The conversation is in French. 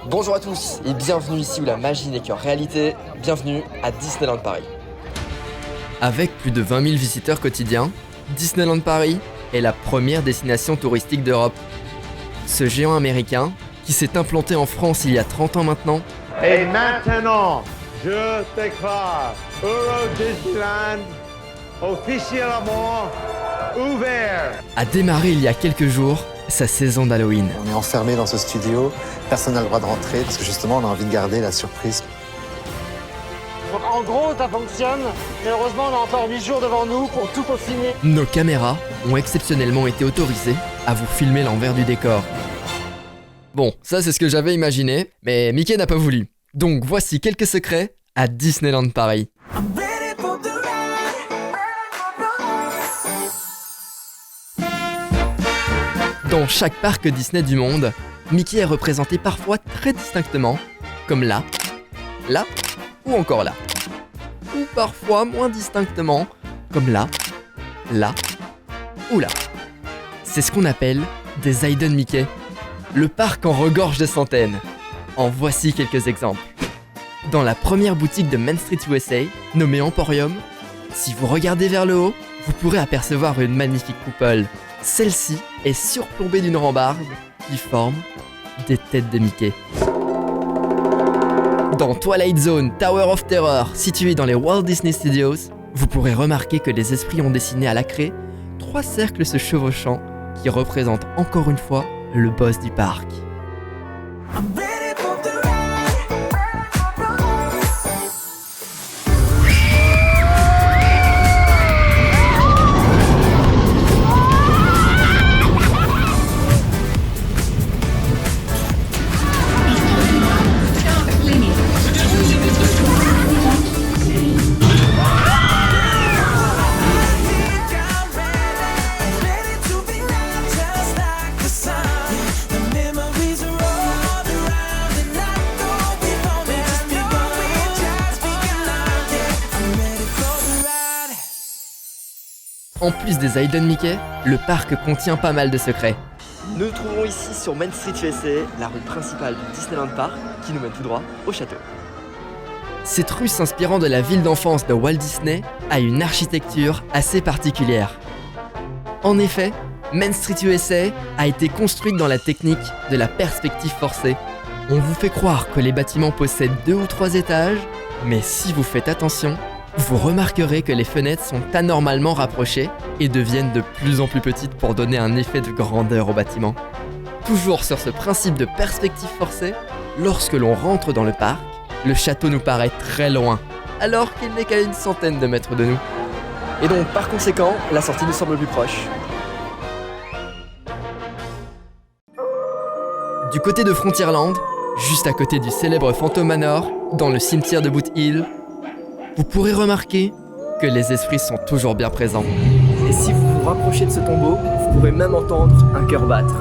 Bonjour à tous et bienvenue ici où la magie n'est qu'en réalité, bienvenue à Disneyland Paris. Avec plus de 20 000 visiteurs quotidiens, Disneyland Paris est la première destination touristique d'Europe. Ce géant américain, qui s'est implanté en France il y a 30 ans maintenant, et maintenant, je déclare Euro Disneyland officiellement ouvert. a démarré il y a quelques jours sa saison d'Halloween. On est enfermé dans ce studio, personne n'a le droit de rentrer parce que justement on a envie de garder la surprise. Donc en gros ça fonctionne, mais heureusement on a encore 8 jours devant nous pour tout peaufiner. Nos caméras ont exceptionnellement été autorisées à vous filmer l'envers du décor. Bon, ça c'est ce que j'avais imaginé, mais Mickey n'a pas voulu. Donc voici quelques secrets à Disneyland Paris. Dans chaque parc Disney du monde, Mickey est représenté parfois très distinctement, comme là ou encore là. Ou parfois moins distinctement, comme là ou là. C'est ce qu'on appelle des Hidden Mickey. Le parc en regorge de centaines. En voici quelques exemples. Dans la première boutique de Main Street USA, nommée Emporium, si vous regardez vers le haut, vous pourrez apercevoir une magnifique coupole. Celle-ci est surplombée d'une rambarde qui forme des têtes de Mickey. Dans Twilight Zone Tower of Terror, situé dans les Walt Disney Studios, vous pourrez remarquer que les esprits ont dessiné à la craie 3 cercles se chevauchant qui représentent encore une fois le boss du parc. En plus des Hidden Mickey, le parc contient pas mal de secrets. Nous nous trouvons ici sur Main Street USA, la rue principale du Disneyland Park, qui nous mène tout droit au château. Cette rue s'inspirant de la ville d'enfance de Walt Disney a une architecture assez particulière. En effet, Main Street USA a été construite dans la technique de la perspective forcée. On vous fait croire que les bâtiments possèdent 2 ou 3 étages, mais si vous faites attention, vous remarquerez que les fenêtres sont anormalement rapprochées et deviennent de plus en plus petites pour donner un effet de grandeur au bâtiment. Toujours sur ce principe de perspective forcée, lorsque l'on rentre dans le parc, le château nous paraît très loin, alors qu'il n'est qu'à une centaine de mètres de nous. Et donc par conséquent, la sortie nous semble plus proche. Du côté de Frontierland, juste à côté du célèbre Phantom Manor, dans le cimetière de Boot Hill, vous pourrez remarquer que les esprits sont toujours bien présents. Et si vous vous rapprochez de ce tombeau, vous pourrez même entendre un cœur battre.